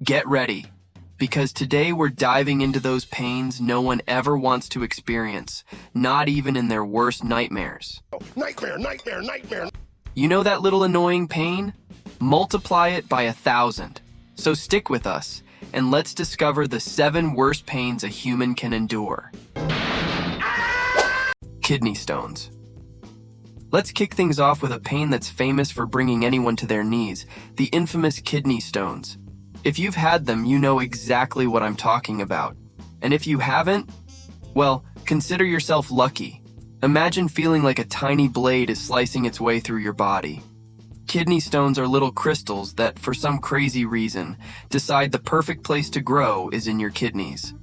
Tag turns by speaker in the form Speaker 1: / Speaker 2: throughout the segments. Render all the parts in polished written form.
Speaker 1: Get ready, because today we're diving into those pains no one ever wants to experience, not even in their worst nightmares.
Speaker 2: Nightmare, nightmare, nightmare.
Speaker 1: You know that little annoying pain? Multiply it by 1,000. So stick with us, and let's discover the 7 worst pains a human can endure. Kidney stones. Let's kick things off with a pain that's famous for bringing anyone to their knees, the infamous kidney stones. If you've had them, you know exactly what I'm talking about. And if you haven't, well, consider yourself lucky. Imagine feeling like a tiny blade is slicing its way through your body. Kidney stones are little crystals that, for some crazy reason, decide the perfect place to grow is in your kidneys.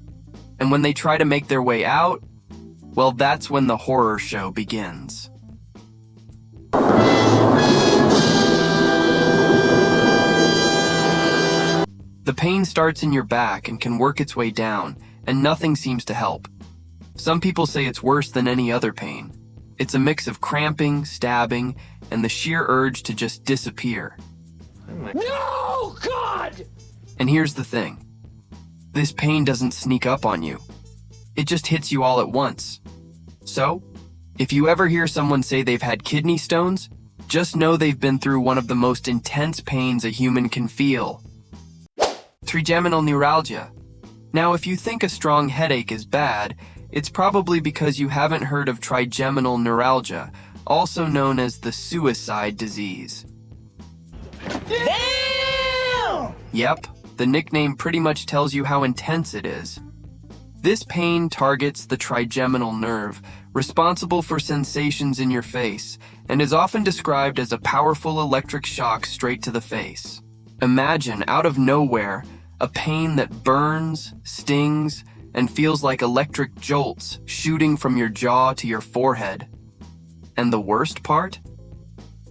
Speaker 1: And when they try to make their way out, well, that's when the horror show begins. The pain starts in your back and can work its way down, and nothing seems to help. Some people say it's worse than any other pain. It's a mix of cramping, stabbing, and the sheer urge to just disappear.
Speaker 2: No, God!
Speaker 1: And here's the thing. This pain doesn't sneak up on you. It just hits you all at once. So, if you ever hear someone say they've had kidney stones, just know they've been through one of the most intense pains a human can feel. Trigeminal neuralgia. Now, if you think a strong headache is bad, it's probably because you haven't heard of trigeminal neuralgia, also known as the suicide disease.
Speaker 2: Damn!
Speaker 1: Yep, the nickname pretty much tells you how intense it is. This pain targets the trigeminal nerve, responsible for sensations in your face, and is often described as a powerful electric shock straight to the face. Imagine, out of nowhere, a pain that burns, stings, and feels like electric jolts shooting from your jaw to your forehead. And the worst part?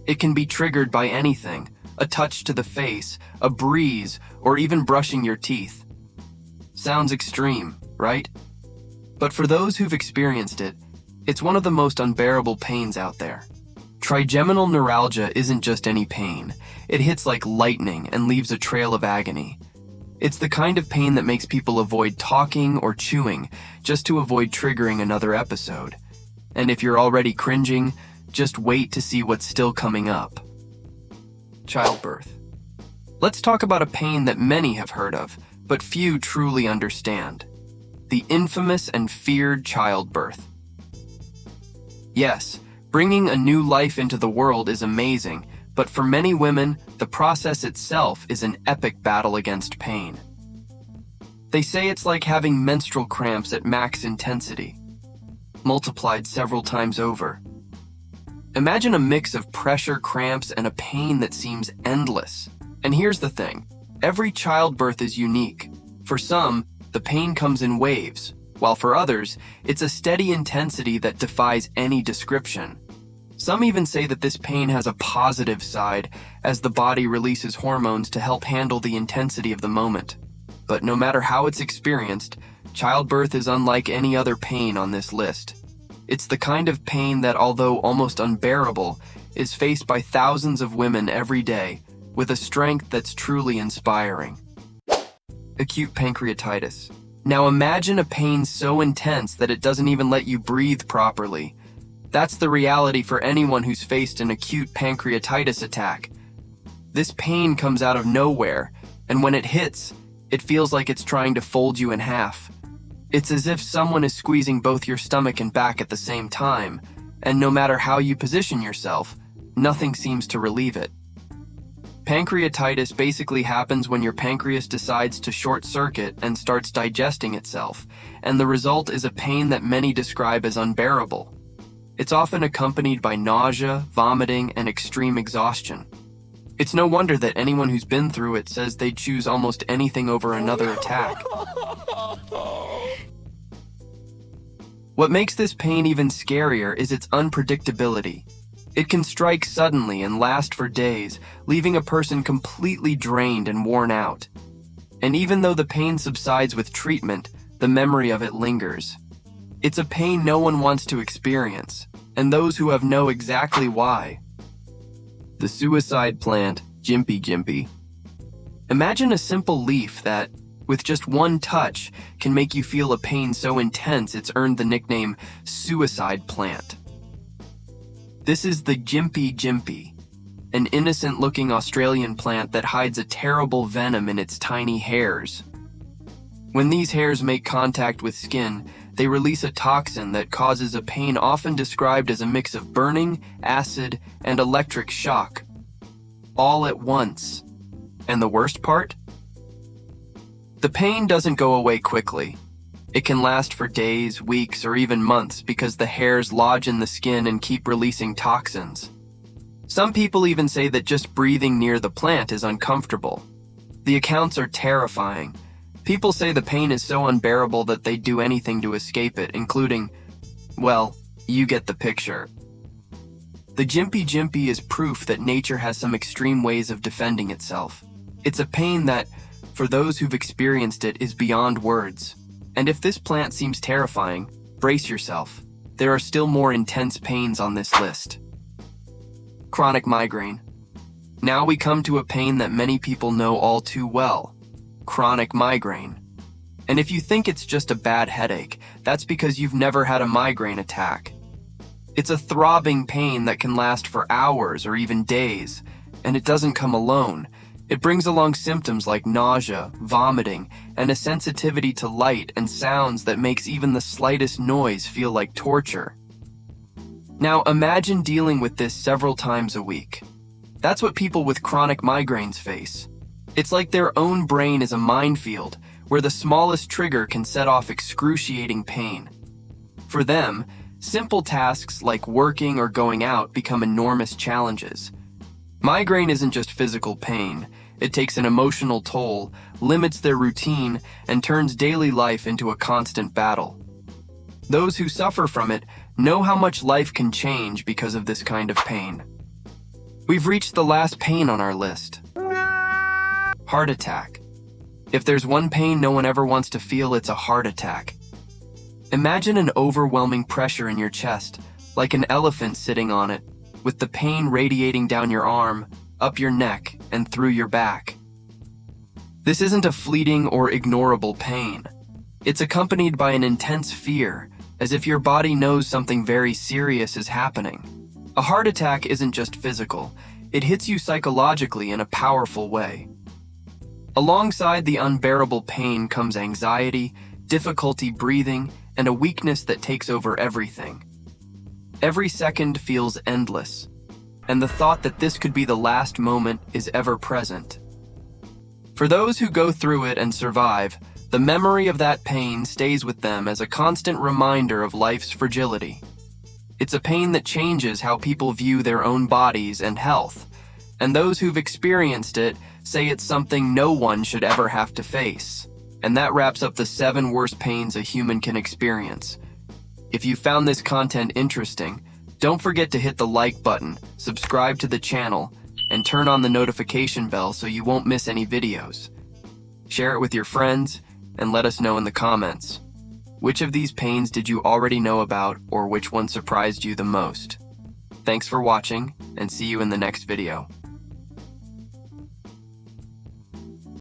Speaker 1: It can be triggered by anything, a touch to the face, a breeze, or even brushing your teeth. Sounds extreme, right? But for those who've experienced it, it's one of the most unbearable pains out there. Trigeminal neuralgia isn't just any pain. It hits like lightning and leaves a trail of agony. It's the kind of pain that makes people avoid talking or chewing just to avoid triggering another episode. And if you're already cringing, just wait to see what's still coming up. Childbirth. Let's talk about a pain that many have heard of, but few truly understand. The infamous and feared childbirth. Yes, bringing a new life into the world is amazing, but for many women, the process itself is an epic battle against pain. They say it's like having menstrual cramps at max intensity, multiplied several times over. Imagine a mix of pressure, cramps, and a pain that seems endless. And here's the thing, every childbirth is unique. For some, the pain comes in waves, while for others, it's a steady intensity that defies any description. Some even say that this pain has a positive side, as the body releases hormones to help handle the intensity of the moment. But no matter how it's experienced, childbirth is unlike any other pain on this list. It's the kind of pain that, although almost unbearable, is faced by thousands of women every day, with a strength that's truly inspiring. Acute pancreatitis. Now imagine a pain so intense that it doesn't even let you breathe properly. That's the reality for anyone who's faced an acute pancreatitis attack. This pain comes out of nowhere, and when it hits, it feels like it's trying to fold you in half. It's as if someone is squeezing both your stomach and back at the same time, and no matter how you position yourself, nothing seems to relieve it. Pancreatitis basically happens when your pancreas decides to short circuit and starts digesting itself, and the result is a pain that many describe as unbearable. It's often accompanied by nausea, vomiting, and extreme exhaustion. It's no wonder that anyone who's been through it says they'd choose almost anything over another attack. What makes this pain even scarier is its unpredictability. It can strike suddenly and last for days, leaving a person completely drained and worn out. And even though the pain subsides with treatment, the memory of it lingers. It's a pain no one wants to experience, and those who have know exactly why. The suicide plant, Gympie-Gympie. Imagine a simple leaf that, with just one touch, can make you feel a pain so intense it's earned the nickname suicide plant. This is the Gympie-Gympie, an innocent-looking Australian plant that hides a terrible venom in its tiny hairs. When these hairs make contact with skin, they release a toxin that causes a pain often described as a mix of burning, acid, and electric shock, all at once. And the worst part? The pain doesn't go away quickly. It can last for days, weeks, or even months because the hairs lodge in the skin and keep releasing toxins. Some people even say that just breathing near the plant is uncomfortable. The accounts are terrifying. People say the pain is so unbearable that they do anything to escape it, including, well, you get the picture. The Gympie-Gympie is proof that nature has some extreme ways of defending itself. It's a pain that, for those who've experienced it, is beyond words. And if this plant seems terrifying, brace yourself. There are still more intense pains on this list. Chronic migraine. Now we come to a pain that many people know all too well. Chronic migraine. And if you think it's just a bad headache, that's because you've never had a migraine attack. It's a throbbing pain that can last for hours or even days, and it doesn't come alone. It brings along symptoms like nausea, vomiting, and a sensitivity to light and sounds that makes even the slightest noise feel like torture. Now imagine dealing with this several times a week. That's what people with chronic migraines face. It's like their own brain is a minefield where the smallest trigger can set off excruciating pain. For them, simple tasks like working or going out become enormous challenges. Migraine isn't just physical pain. It takes an emotional toll, limits their routine, and turns daily life into a constant battle. Those who suffer from it know how much life can change because of this kind of pain. We've reached the last pain on our list. Heart attack. If there's one pain no one ever wants to feel, it's a heart attack. Imagine an overwhelming pressure in your chest, like an elephant sitting on it, with the pain radiating down your arm, up your neck, and through your back. This isn't a fleeting or ignorable pain. It's accompanied by an intense fear, as if your body knows something very serious is happening. A heart attack isn't just physical, it hits you psychologically in a powerful way. Alongside the unbearable pain comes anxiety, difficulty breathing, and a weakness that takes over everything. Every second feels endless, and the thought that this could be the last moment is ever present. For those who go through it and survive, the memory of that pain stays with them as a constant reminder of life's fragility. It's a pain that changes how people view their own bodies and health, and those who've experienced it say it's something no one should ever have to face. And that wraps up the 7 worst pains a human can experience. If you found this content interesting, don't forget to hit the like button, subscribe to the channel, and turn on the notification bell so you won't miss any videos. Share it with your friends, and let us know in the comments. Which of these pains did you already know about, or which one surprised you the most? Thanks for watching, and see you in the next video.